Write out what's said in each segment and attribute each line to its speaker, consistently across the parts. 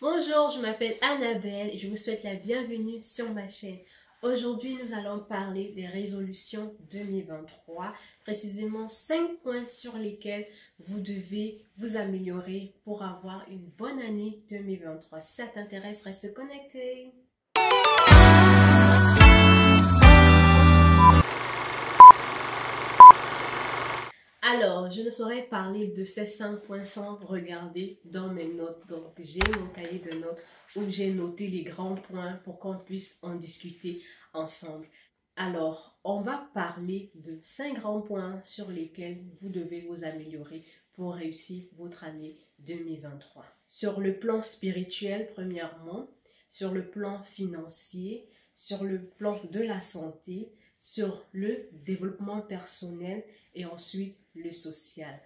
Speaker 1: Bonjour, je m'appelle Annabelle et je vous souhaite la bienvenue sur ma chaîne. Aujourd'hui, nous allons parler des résolutions 2023, précisément 5 points sur lesquels vous devez vous améliorer pour avoir une bonne année 2023. Si ça t'intéresse, reste connecté. Alors, je ne saurais parler de ces 5 points sans regarder dans mes notes. Donc, j'ai mon cahier de notes où j'ai noté les grands points pour qu'on puisse en discuter ensemble. Alors, on va parler de 5 grands points sur lesquels vous devez vous améliorer pour réussir votre année 2023. Sur le plan spirituel, premièrement, sur le plan financier, sur le plan de la santé, sur le développement personnel et ensuite le social.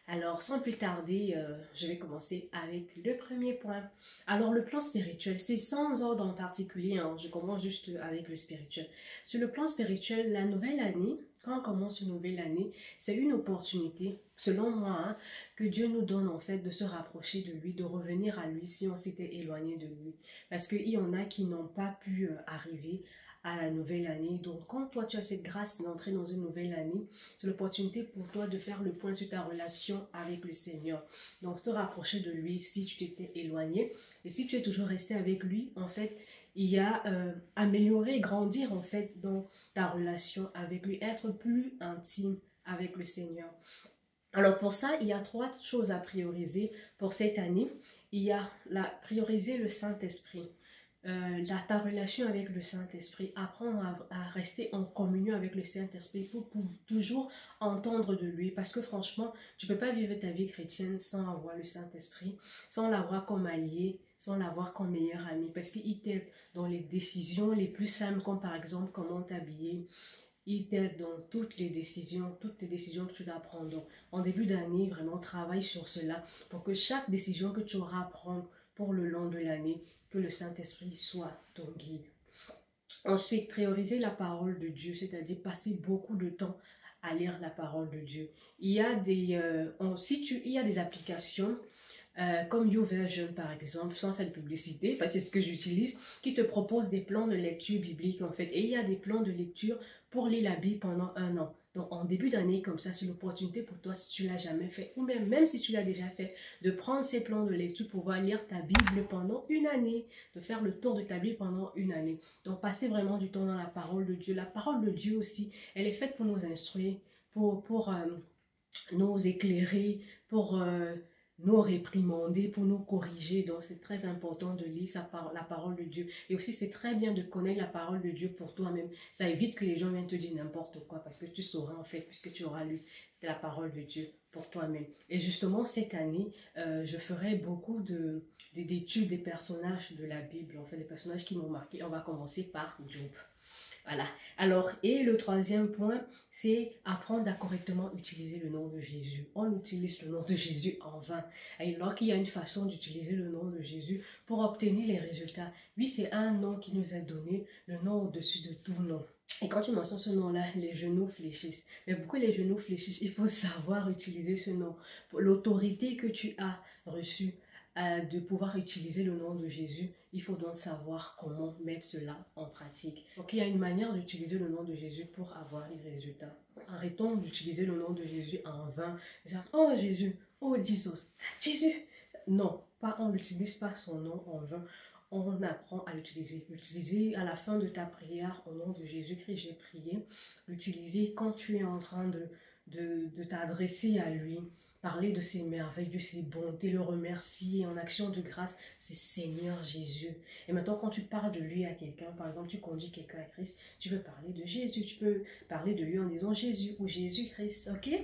Speaker 1: Alors, sans plus tarder, je vais commencer avec le premier point. Alors, le plan spirituel, c'est sans ordre en particulier, hein. Je commence juste avec le spirituel. Sur le plan spirituel, la nouvelle année, quand on commence une nouvelle année, c'est une opportunité, selon moi, hein, que Dieu nous donne en fait de se rapprocher de lui, de revenir à lui si on s'était éloigné de lui. Parce qu'il y en a qui n'ont pas pu arriver à la nouvelle année. Donc, quand toi, tu as cette grâce d'entrer dans une nouvelle année, c'est l'opportunité pour toi de faire le point sur ta relation avec le Seigneur. Donc, te rapprocher de lui si tu t'étais éloigné. Et si tu es toujours resté avec lui, en fait, il y a améliorer, grandir, en fait, dans ta relation avec lui, être plus intime avec le Seigneur. Alors, pour ça, il y a 3 choses à prioriser pour cette année. Il y a prioriser le Saint-Esprit. Ta relation avec le Saint-Esprit, apprendre à rester en communion avec le Saint-Esprit pour toujours entendre de lui. Parce que franchement, tu ne peux pas vivre ta vie chrétienne sans avoir le Saint-Esprit, sans l'avoir comme allié, sans l'avoir comme meilleur ami. Parce qu'il t'aide dans les décisions les plus simples, comme par exemple comment t'habiller. Il t'aide dans toutes les décisions que tu dois prendre. Donc, en début d'année, vraiment travaille sur cela pour que chaque décision que tu auras à prendre pour le long de l'année, que le Saint-Esprit soit ton guide. Ensuite, prioriser la parole de Dieu, c'est-à-dire passer beaucoup de temps à lire la parole de Dieu. Il y a des applications comme YouVersion par exemple, sans faire de publicité, parce que c'est ce que j'utilise, qui te propose des plans de lecture biblique en fait. Et il y a des plans de lecture pour lire la Bible pendant 1 an. Donc en début d'année comme ça, c'est l'opportunité pour toi si tu l'as jamais fait, ou même si tu l'as déjà fait, de prendre ces plans de lecture pour pouvoir lire ta Bible pendant une année, de faire le tour de ta Bible pendant une année. Donc passer vraiment du temps dans la parole de Dieu. La parole de Dieu aussi, elle est faite pour nous instruire, pour nous éclairer, pour nous réprimander, pour nous corriger. Donc, c'est très important de lire la parole de Dieu. Et aussi, c'est très bien de connaître la parole de Dieu pour toi-même. Ça évite que les gens viennent te dire n'importe quoi parce que tu sauras en fait, puisque tu auras lu la parole de Dieu pour toi-même. Et justement, cette année, je ferai beaucoup d'études des personnages de la Bible, en fait, des personnages qui m'ont marqué. On va commencer par Job. Voilà. Alors, et le troisième point, c'est apprendre à correctement utiliser le nom de Jésus. On utilise le nom de Jésus en vain. Alors qu'il y a une façon d'utiliser le nom de Jésus pour obtenir les résultats. Oui, c'est un nom qui nous a donné, le nom au-dessus de tout nom. Et quand tu mentionnes ce nom-là, les genoux fléchissent. Mais pourquoi les genoux fléchissent? Il faut savoir utiliser ce nom. L'autorité que tu as reçue de pouvoir utiliser le nom de Jésus, il faut donc savoir comment mettre cela en pratique. Donc il y a une manière d'utiliser le nom de Jésus pour avoir les résultats. Arrêtons d'utiliser le nom de Jésus en vain. Oh Jésus, oh Jesus, Jésus. Non, on n'utilise pas son nom en vain. On apprend à l'utiliser. L'utiliser à la fin de ta prière au nom de Jésus-Christ, j'ai prié. L'utiliser quand tu es en train de t'adresser à lui. Parler de ses merveilles, de ses bontés, le remercier en action de grâce, c'est Seigneur Jésus. Et maintenant, quand tu parles de lui à quelqu'un, par exemple, tu conduis quelqu'un à Christ, tu peux parler de Jésus, tu peux parler de lui en disant Jésus ou Jésus-Christ, ok?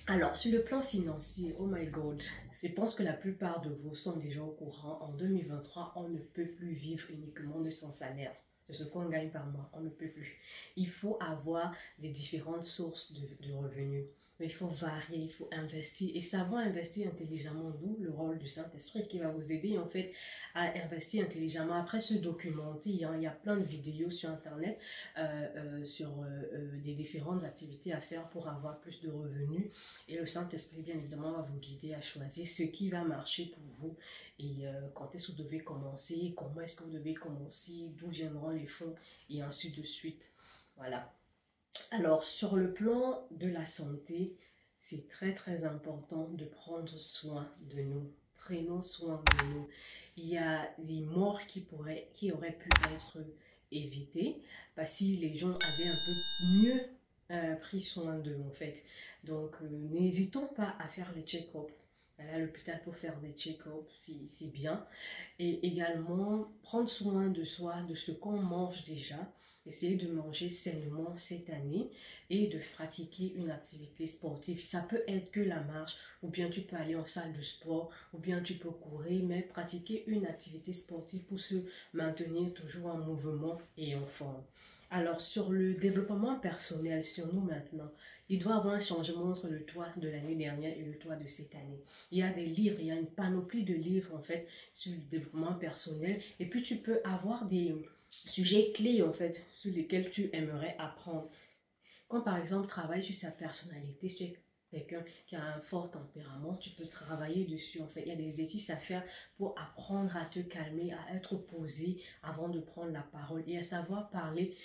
Speaker 1: Alors, sur le plan financier, oh my God, je pense que la plupart de vous sont déjà au courant. En 2023, on ne peut plus vivre uniquement de son salaire, de ce qu'on gagne par mois. On ne peut plus. Il faut avoir des différentes sources de revenus. Donc, il faut varier, il faut investir et savoir investir intelligemment, d'où le rôle du Saint-Esprit qui va vous aider en fait à investir intelligemment. Après, se documenter, hein, il y a plein de vidéos sur Internet sur les différentes activités à faire pour avoir plus de revenus. Et le Saint-Esprit, bien évidemment, va vous guider à choisir ce qui va marcher pour vous et quand est-ce que vous devez commencer, comment est-ce que vous devez commencer, d'où viendront les fonds et ainsi de suite. Voilà. Alors, sur le plan de la santé, c'est très très important de prendre soin de nous. Prenons soin de nous. Il y a des morts qui auraient pu être évitées parce que si les gens avaient un peu mieux pris soin d'eux en fait. Donc, n'hésitons pas à faire les check-ups. À l'hôpital pour faire des check-ups, c'est bien. Et également, prendre soin de soi, de ce qu'on mange déjà. Essayer de manger sainement cette année et de pratiquer une activité sportive. Ça peut être que la marche, ou bien tu peux aller en salle de sport, ou bien tu peux courir, mais pratiquer une activité sportive pour se maintenir toujours en mouvement et en forme. Alors, sur le développement personnel, sur nous maintenant, il doit y avoir un changement entre le toi de l'année dernière et le toi de cette année. Il y a des livres, il y a une panoplie de livres en fait sur le développement personnel. Et puis, tu peux avoir des sujets clés en fait sur lesquels tu aimerais apprendre. Quand par exemple travailler sur sa personnalité, si tu es quelqu'un qui a un fort tempérament, tu peux travailler dessus en fait. Il y a des exercices à faire pour apprendre à te calmer, à être posé avant de prendre la parole et à savoir parler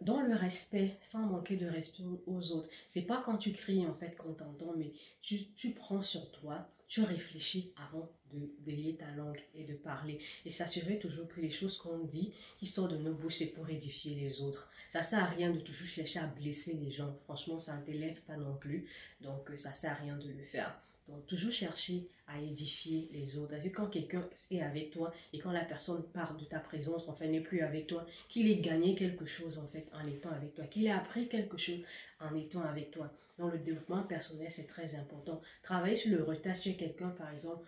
Speaker 1: dans le respect, sans manquer de respect aux autres. C'est pas quand tu cries en fait qu'on t'entend, mais tu prends sur toi, tu réfléchis avant de délier ta langue et de parler. Et s'assurer toujours que les choses qu'on dit, qui sortent de nos bouches, c'est pour édifier les autres. Ça ne sert à rien de toujours chercher à blesser les gens. Franchement, ça ne t'élève pas non plus. Donc, ça ne sert à rien de le faire. Donc, toujours chercher à édifier les autres. Et quand quelqu'un est avec toi et quand la personne part de ta présence, en fait, n'est plus avec toi, qu'il ait gagné quelque chose, en fait, en étant avec toi, qu'il ait appris quelque chose en étant avec toi. Donc, le développement personnel, c'est très important. Travailler sur le retard, si tu es quelqu'un, par exemple,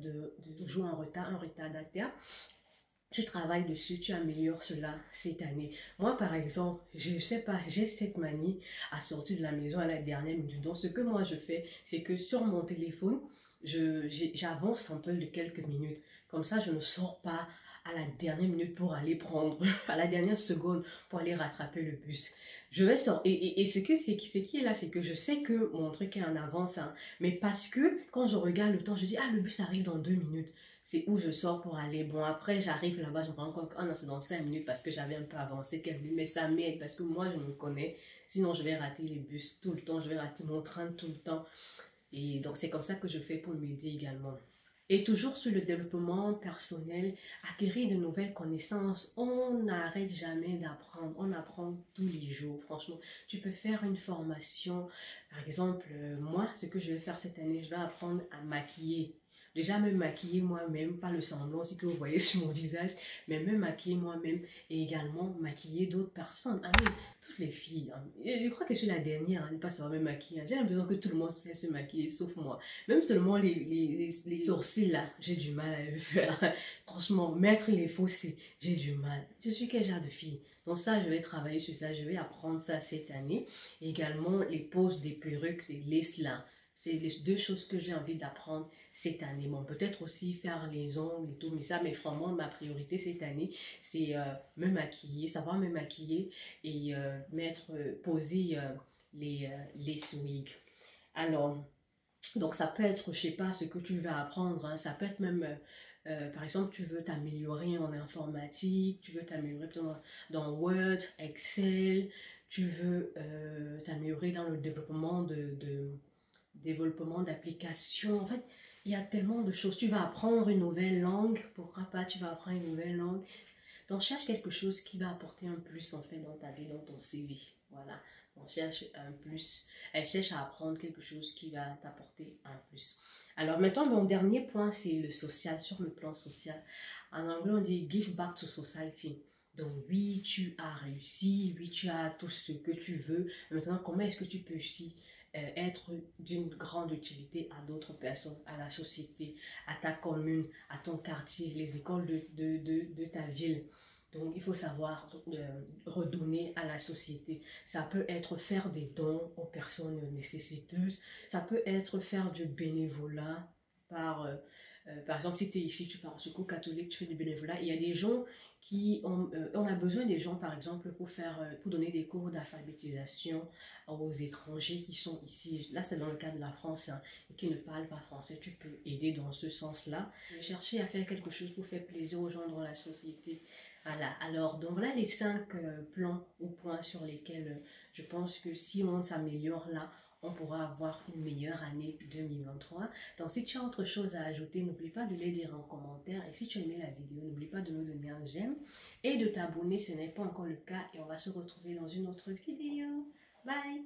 Speaker 1: de toujours en retard, un retardataire, tu travailles dessus, tu améliores cela cette année. Moi, par exemple, je sais pas, j'ai cette manie à sortir de la maison à la dernière minute. Donc, ce que moi je fais, c'est que sur mon téléphone, j'avance un peu de quelques minutes. Comme ça, je ne sors pas à la dernière minute pour aller prendre, à la dernière seconde pour aller rattraper le bus. Je vais sortir. Et ce qui est là, c'est que je sais que mon truc est en avance, hein, mais parce que quand je regarde le temps, je dis, ah, le bus arrive dans 2 minutes. C'est où je sors pour aller. Bon, après, j'arrive là-bas, je me rends compte que ah non, c'est dans 5 minutes parce que j'avais un peu avancé quelques minutes. Mais ça m'aide parce que moi, je me connais. Sinon, je vais rater les bus tout le temps. Je vais rater mon train tout le temps. Et donc, c'est comme ça que je fais pour m'aider également. Et toujours sur le développement personnel, acquérir de nouvelles connaissances, on n'arrête jamais d'apprendre, on apprend tous les jours, franchement. Tu peux faire une formation, par exemple, moi, ce que je vais faire cette année, je vais apprendre à maquiller. Déjà me maquiller moi-même, pas le semblant aussi que vous voyez sur mon visage, mais me maquiller moi-même et également maquiller d'autres personnes. Ah oui, toutes les filles. Hein. Et je crois que je suis la dernière à ne pas savoir me maquiller. J'ai l'impression que tout le monde sait se maquiller, sauf moi. Même seulement les sourcils là, j'ai du mal à le faire. Franchement, mettre les faux cils, j'ai du mal. Je suis quel genre de fille? Donc ça, je vais travailler sur ça, je vais apprendre ça cette année. Également, les poses des perruques, les laces là. C'est les deux choses que j'ai envie d'apprendre cette année. Bon, peut-être aussi faire les ongles et tout, mais ça, mais franchement, ma priorité cette année, c'est me maquiller, savoir me maquiller et poser les wigs. Alors, donc ça peut être, je sais pas, ce que tu vas apprendre, hein, ça peut être même, par exemple, tu veux t'améliorer en informatique, tu veux t'améliorer dans Word, Excel, tu veux t'améliorer dans le développement d'applications. En fait, il y a tellement de choses. Tu vas apprendre une nouvelle langue, pourquoi pas, tu vas apprendre une nouvelle langue. Donc, cherche quelque chose qui va apporter un plus en fait dans ta vie, dans ton CV. Voilà. On cherche un plus. Elle cherche à apprendre quelque chose qui va t'apporter un plus. Alors maintenant, mon dernier point, c'est le social, sur le plan social. En anglais, on dit give back to society. Donc oui, tu as réussi, oui, tu as tout ce que tu veux. Maintenant, comment est-ce que tu peux aussi être d'une grande utilité à d'autres personnes, à la société, à ta commune, à ton quartier, les écoles de ta ville. Donc, il faut savoir redonner à la société. Ça peut être faire des dons aux personnes nécessiteuses. Ça peut être faire du bénévolat par exemple, si tu es ici, tu pars au secours catholique, tu fais du bénévolat. Il y a des gens qui ont... on a besoin des gens, par exemple, pour donner des cours d'alphabétisation aux étrangers qui sont ici. Là, c'est dans le cas de la France, hein, et qui ne parlent pas français. Tu peux aider dans ce sens-là. Chercher à faire quelque chose pour faire plaisir aux gens dans la société. Voilà, alors donc voilà les 5 plans ou points sur lesquels je pense que si on s'améliore là, on pourra avoir une meilleure année 2023. Donc si tu as autre chose à ajouter, n'oublie pas de les dire en commentaire. Et si tu as aimé la vidéo, n'oublie pas de nous donner un j'aime et de t'abonner si ce n'est pas encore le cas. Et on va se retrouver dans une autre vidéo. Bye!